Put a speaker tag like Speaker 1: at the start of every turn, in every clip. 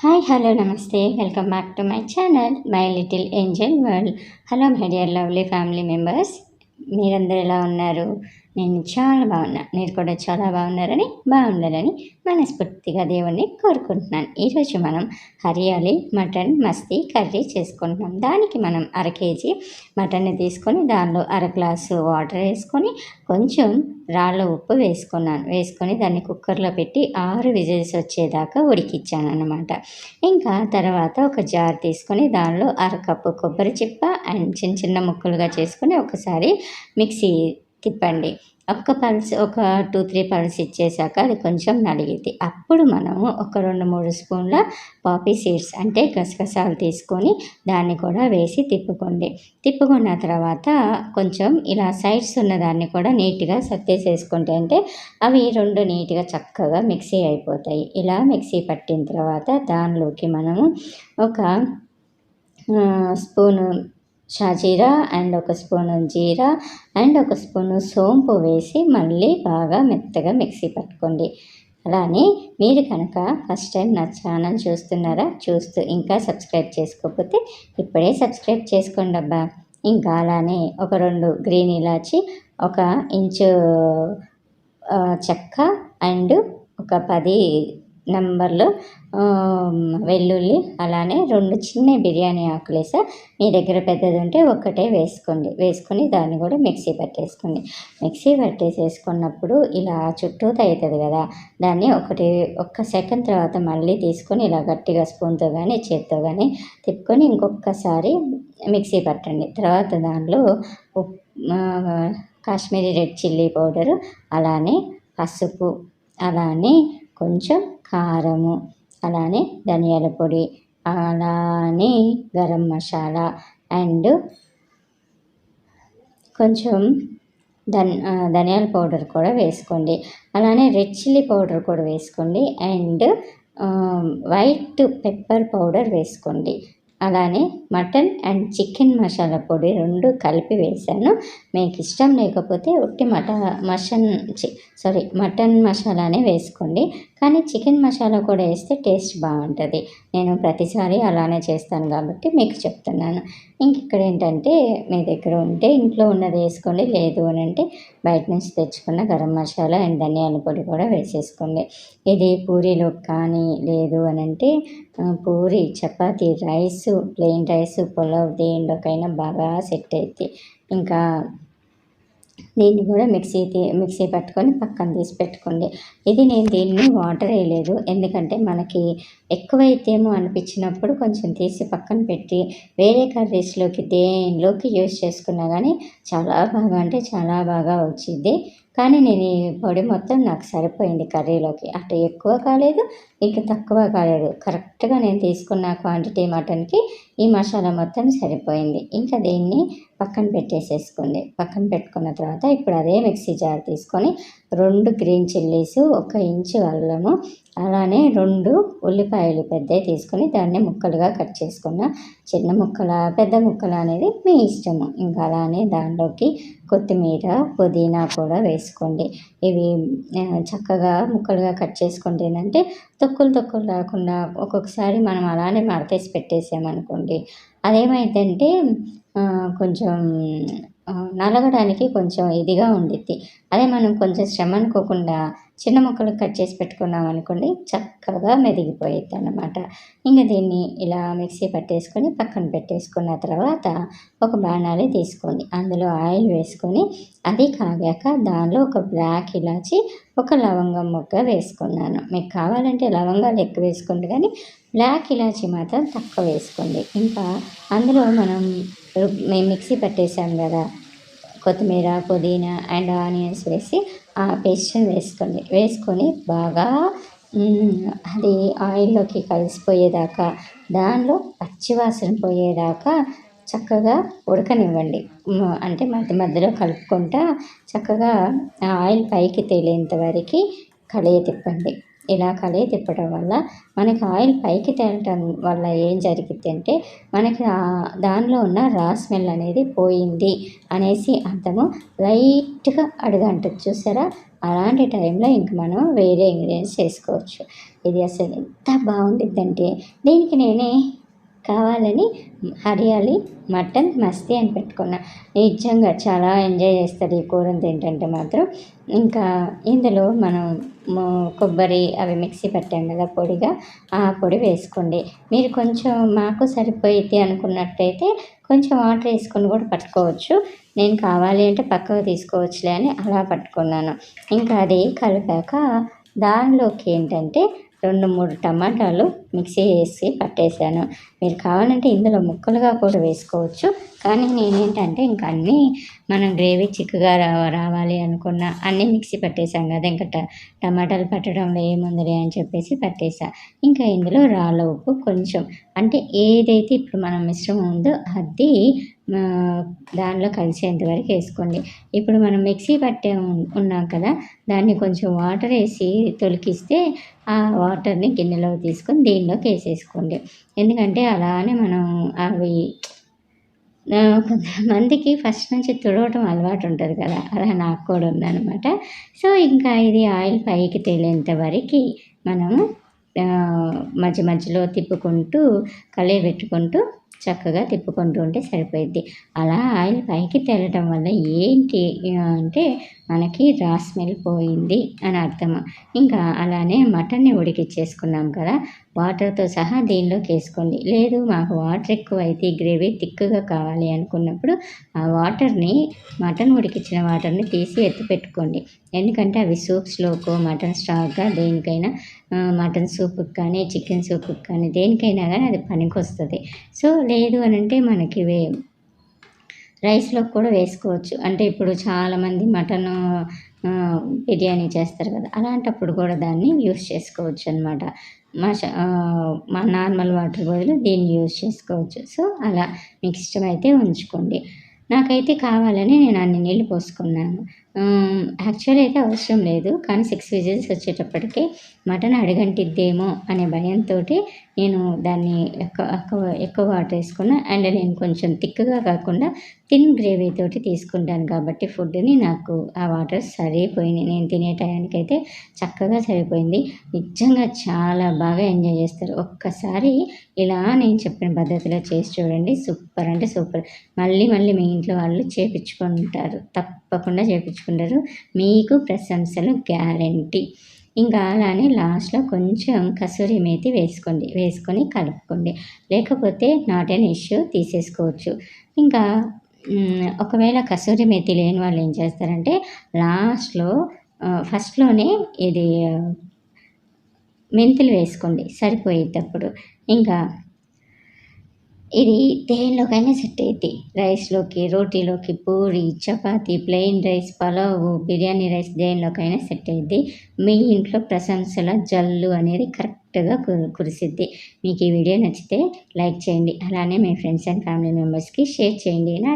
Speaker 1: Hi hello నమస్తే welcome back to my channel my little Angel world. Hello my dear lovely family members, మీరందరూ ఎలా ఉన్నారు? నేను చాలా బాగున్నా, మీరు కూడా చాలా బాగున్నారని బాగుండాలని మనస్ఫూర్తిగా దేవుణ్ణి కోరుకుంటున్నాను. ఈరోజు మనం హరియాలి మటన్ మస్తీ కర్రీ చేసుకుంటున్నాం. దానికి మనం 1/2 కేజీ మటన్ని తీసుకొని దానిలో 1/2 గ్లాసు వాటర్ వేసుకొని కొంచెం రాళ్ళ ఉప్పు వేసుకొని దాన్ని కుక్కర్లో పెట్టి 6 విజిల్స్ వచ్చేదాకా ఉడికిచ్చాను అన్నమాట. ఇంకా తర్వాత ఒక జార్ తీసుకొని దానిలో 1/2 కప్పు కొబ్బరి చిప్ప అండ్ చిన్న చిన్న ముక్కలుగా చేసుకొని ఒకసారి మిక్సీ తిప్పండి. ఒక 2-3 పల్స్ ఇచ్చేసాక అది కొంచెం నలిగిద్ది. అప్పుడు మనము ఒక 2-3 స్పూన్ల పాపీ సీడ్స్ అంటే గసగసాలు తీసుకొని దాన్ని కూడా వేసి తిప్పుకున్న తర్వాత కొంచెం ఇలా సైడ్స్ ఉన్నదాన్ని కూడా నీట్గా సర్దేసేసుకుంటే అంటే అవి 2 నీట్గా చక్కగా మిక్సీ అయిపోతాయి. ఇలా మిక్సీ పట్టిన తర్వాత దానిలోకి మనము ఒక స్పూను షాజీరా అండ్ ఒక స్పూను జీరా అండ్ ఒక స్పూను సోంపు వేసి మళ్ళీ బాగా మెత్తగా మిక్సీ పట్టుకోండి. అలానే మీరు కనుక ఫస్ట్ టైం నా ఛానల్ చూస్తున్నారా, ఇంకా సబ్స్క్రైబ్ చేసుకోకపోతే ఇప్పుడే సబ్స్క్రైబ్ చేసుకోండి అబ్బా. ఇంకా అలానే ఒక 2 గ్రీన్ ఇలాచి, 1 ఇంచు చెక్క అండ్ ఒక 10 నంబర్లు వెల్లుల్లి, అలానే 2 చిన్న బిర్యానీ ఆకులు వేసా. మీ దగ్గర పెద్దది ఉంటే ఒక్కటే వేసుకొని దాన్ని కూడా మిక్సీ పట్టేసేసుకున్నప్పుడు ఇలా చుట్టూతో అవుతుంది కదా, దాన్ని ఒక్క సెకండ్ తర్వాత మళ్ళీ తీసుకొని ఇలా గట్టిగా స్పూన్తో కానీ చేత్తో కానీ తిప్పుకొని ఇంకొకసారి మిక్సీ పట్టండి. తర్వాత దానిలో కాశ్మీరీ రెడ్ చిల్లీ పౌడరు, అలానే పసుపు, అలానే కొంచెం కారము, అలానే ధనియాల పొడి, అలానే గరం మసాలా అండ్ కొంచెం ధనియాల పౌడర్ కూడా వేసుకోండి. అలానే రెడ్ చిల్లీ పౌడర్ కూడా వేసుకోండి అండ్ వైట్ పెప్పర్ పౌడర్ వేసుకోండి. అలానే మటన్ అండ్ చికెన్ మసాలా పొడి 2 కలిపి వేసాను. మీకు ఇష్టం లేకపోతే ఉట్టి మటన్ మసాలానే వేసుకోండి, కానీ చికెన్ మసాలా కూడా వేస్తే టేస్ట్ బాగుంటుంది. నేను ప్రతిసారి అలానే చేస్తాను కాబట్టి మీకు చెప్తున్నాను. ఇక్కడ ఏంటంటే మీ దగ్గర ఉంటే ఇంట్లో ఉన్నది వేసుకోండి, లేదు అని అంటే బయట నుంచి తెచ్చుకున్న గరం మసాలా అండ్ ధనియాల పొడి కూడా వేసేసుకోండి. ఇది పూరీలో కానీ లేదు అని అంటే పూరి, చపాతీ, ప్లెయిన్ రైస్, పులావ్ దేనిలోకైనా బాగా సెట్ అవుతుంది. ఇంకా దీన్ని కూడా మిక్సీ పట్టుకొని పక్కన తీసి పెట్టుకోండి. నేను దీన్ని వాటర్ వేయలేదు, ఎందుకంటే మనకి ఎక్కువైతేమో అనిపించినప్పుడు కొంచెం తీసి పక్కన పెట్టి వేరే కర్రీస్లోకి దేనిలోకి యూజ్ చేసుకున్నా కానీ చాలా బాగా అంటే చాలా బాగా వచ్చింది. కానీ నేను ఈ పొడి మొత్తం నాకు సరిపోయింది కర్రీలోకి, అటు ఎక్కువ కాలేదు ఇక తక్కువ కాలేదు. కరెక్ట్గా నేను తీసుకున్న క్వాంటిటీ మటన్కి ఈ మసాలా మొత్తం సరిపోయింది. ఇంకా దీన్ని పక్కన పక్కన పెట్టుకున్న తర్వాత ఇప్పుడు అదే మిక్సీ జార్ తీసుకొని 2 గ్రీన్ చిల్లీస్, 1 ఇంచు అల్లము, అలానే 2 ఉల్లిపాయలు పెద్దవి తీసుకొని దాన్ని ముక్కలుగా కట్ చేసుకున్న. చిన్న ముక్కల పెద్ద ముక్కలు అనేది మీ ఇష్టము. ఇంకా అలానే దానిలోకి కొత్తిమీర, పుదీనా కూడా వేసుకోండి. ఇవి చక్కగా ముక్కలుగా కట్ చేసుకుంటే ఏంటంటే తొక్కులు రాకుండా, ఒక్కొక్కసారి మనం అలానే మడతేసి పెట్టేసామనుకోండి అదేమైందంటే కొంచెం నలగడానికి కొంచెం ఇదిగా ఉండిద్ది. అదే మనం కొంచెం శ్రమ అనుకోకుండా చిన్న ముక్కలు కట్ చేసి పెట్టుకున్నాం అనుకోండి చక్కగా మెదిగిపోయిద్ది అన్నమాట. ఇంకా దీన్ని ఇలా మిక్సీ పట్టేసుకొని పక్కన పెట్టేసుకున్న తర్వాత ఒక బాణాలి తీసుకోండి, అందులో ఆయిల్ వేసుకొని అది కాగాక దానిలో ఒక బ్లాక్ ఇలాచి, ఒక లవంగం మొగ్గ వేసుకున్నాను. మీకు కావాలంటే లవంగాలు ఎక్కువ వేసుకోండి, కానీ బ్లాక్ ఇలాచి మాత్రం తక్కువ వేసుకోండి. ఇంకా అందులో మేము మిక్సీ పట్టేసాం కదా, కొత్తిమీర, పుదీనా అండ్ ఆనియన్స్ వేసి ఆ పేస్ట్ని వేసుకొని బాగా అది ఆయిల్లోకి కలిసిపోయేదాకా, దానిలో పచ్చివాసన పోయేదాకా చక్కగా ఉడకనివ్వండి. అంటే మధ్యలో కలుపుకుంటా చక్కగా ఆయిల్ పైకి తేలేంత వరకు కళాయి తిప్పండి. ఇలా కలిగి తిప్పడం వల్ల మనకి ఆయిల్ పైకి తేలటం వల్ల ఏం జరిగిద్ది అంటే మనకి దానిలో ఉన్న రా స్మెల్ అనేది పోయింది అనేసి అర్థము. లైట్గా అడుగంటది చూసారా, అలాంటి టైంలో ఇంక మనం వేరే ఇంగ్రీడియంట్స్ చేసుకోవచ్చు. ఇది అసలు ఎంత బాగుండిద్దంటే దీనికి నేనే కావాలని హరియాలి మటన్ మస్తీ అని పెట్టుకున్నా. నిజంగా చాలా ఎంజాయ్ చేస్తారు ఈ కూరని తింటుంటే మాత్రం. ఇంకా ఇందులో మనం కొబ్బరి అవి మిక్సీ పట్టాం కదా పొడిగా, ఆ పొడి వేసుకోండి. మీరు కొంచెం మాకు సరిపోయిద్ది అనుకున్నట్టయితే కొంచెం వాటర్ వేసుకొని కూడా పట్టుకోవచ్చు. నేను కావాలి అంటే పక్కకు తీసుకోవచ్చులే అని అలా పట్టుకున్నాను. ఇంకా అది కలిపాక దానిలోకి ఏంటంటే 2-3 టమాటాలు మిక్సీ వేసి పట్టేశాను. మీరు కావాలంటే ఇందులో ముక్కలుగా కూడా వేసుకోవచ్చు. కానీ నేనేంటంటే ఇంక అన్నీ మనం గ్రేవీ చిక్కగా రావాలి అనుకున్న అన్నీ మిక్సీ పట్టేసాం కదా, ఇంకా టమాటాలు పట్టడంలో ఏముందిలే అని చెప్పేసి పట్టేసా. ఇంకా ఇందులో రాళ్ళ ఉప్పు కొంచెం, అంటే ఏదైతే ఇప్పుడు మనం మిశ్రమం ఉందో అది దానిలో కలిసేంత వరకు వేసుకోండి. ఇప్పుడు మనం మిక్సీ పట్టే ఉన్నాం కదా, దాన్ని కొంచెం వాటర్ వేసి తొలికిస్తే ఆ వాటర్ని గిన్నెలోకి తీసుకొని దీనిలోకి వేసేసుకోండి. ఎందుకంటే అలానే మనం అవి కొంతమందికి ఫస్ట్ నుంచి తుడవటం అలవాటు ఉంటుంది కదా, అలా నాకు కూడా ఉందన్నమాట. సో ఇంకా ఇది ఆయిల్ పైకి తేలేంత వరకు మనము మధ్య మధ్యలో తిప్పుకుంటూ కలియబెట్టుకుంటూ చక్కగా తిప్పుకుంటూ ఉంటే సరిపోయిద్ది. అలా ఆయిల్ పైకి తేలటం వల్ల ఏంటి అంటే మనకి రా స్మెల్ పోయింది అని అర్థము. ఇంకా అలానే మటన్ని ఉడికిచ్చేసుకున్నాం కదా, వాటర్తో సహా దీనిలోకి వేసుకోండి. లేదు మాకు వాటర్ ఎక్కువైతే గ్రేవీ థిక్గా కావాలి అనుకున్నప్పుడు ఆ వాటర్ని, మటన్ ఉడికించిన వాటర్ని తీసి ఎత్తి పెట్టుకోండి. ఎందుకంటే అవి సూప్స్లోకో మటన్ స్టాక్గా దేనికైనా, మటన్ సూప్కి కానీ చికెన్ సూప్కి కానీ దేనికైనా కానీ అది పనికొస్తుంది. సో లేదు అని అంటే మనకి రైస్లోకి కూడా వేసుకోవచ్చు. అంటే ఇప్పుడు చాలామంది మటను బిర్యానీ చేస్తారు కదా, అలాంటప్పుడు కూడా దాన్ని యూస్ చేసుకోవచ్చు అనమాట. నార్మల్ వాటర్ బదులు దీన్ని యూస్ చేసుకోవచ్చు. సో అలా మీకు ఇష్టమైతే ఉంచుకోండి. నాకైతే కావాలని నేను అన్ని నీళ్ళు పోసుకున్నాను. యాక్చువల్ అయితే అవసరం లేదు, కానీ 6 విజిల్స్ వచ్చేటప్పటికి మటన్ అడుగంటిద్దేమో అనే భయంతో నేను దాన్ని ఎక్కువ వాటర్ వేసుకున్నా. అండ్ నేను కొంచెం థిక్గా కాకుండా థిన్ గ్రేవీ తోటి తీసుకుంటాను కాబట్టి ఫుడ్ని నాకు ఆ వాటర్ సరిపోయినాయి. నేను తినే టయానికైతే చక్కగా సరిపోయింది. నిజంగా చాలా బాగా ఎంజాయ్ చేస్తారు. ఒక్కసారి ఇలా నేను చెప్పిన పద్ధతిలో చేసి చూడండి, సూపర్ అంటే సూపర్. మళ్ళీ మళ్ళీ మీ ఇంట్లో వాళ్ళు చేపించుకుంటారు, తప్పకుండా చేపించుకుంటారు. మీకు ప్రశంసలు గ్యారంటీ. ఇంకా అలానే లాస్ట్లో కొంచెం కసూరి మేతి వేసుకొని కలుపుకోండి. లేకపోతే నాట్ ఎన్ ఇష్యూ, తీసేసుకోవచ్చు. ఇంకా ఒకవేళ కసూరి మేతి లేని వాళ్ళు ఏం చేస్తారంటే లాస్ట్లో ఫస్ట్లోనే ఇది మెంతులు వేసుకోండి సరిపోయేటప్పుడు. ఇంకా ఇది దేనిలోకైనా సెట్ అయ్యిద్ది. రైస్లోకి, రోటీలోకి, puri, chapati, plain rice, pulao, biryani rice దేనిలోకైనా సెట్ అయ్యిద్ది. మీ ఇంట్లో ప్రశంసల జల్లు అనేది కరెక్ట్గా కురిసిద్ది. మీకు ఈ వీడియో నచ్చితే లైక్ చేయండి. అలానే మీ ఫ్రెండ్స్ అండ్ ఫ్యామిలీ మెంబర్స్కి షేర్ చేయండి. నా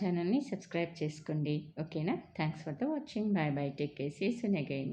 Speaker 1: ఛానల్ని సబ్స్క్రైబ్ చేసుకోండి. ఓకేనా? Thanks for the watching. Bye bye. Take care. See you soon again.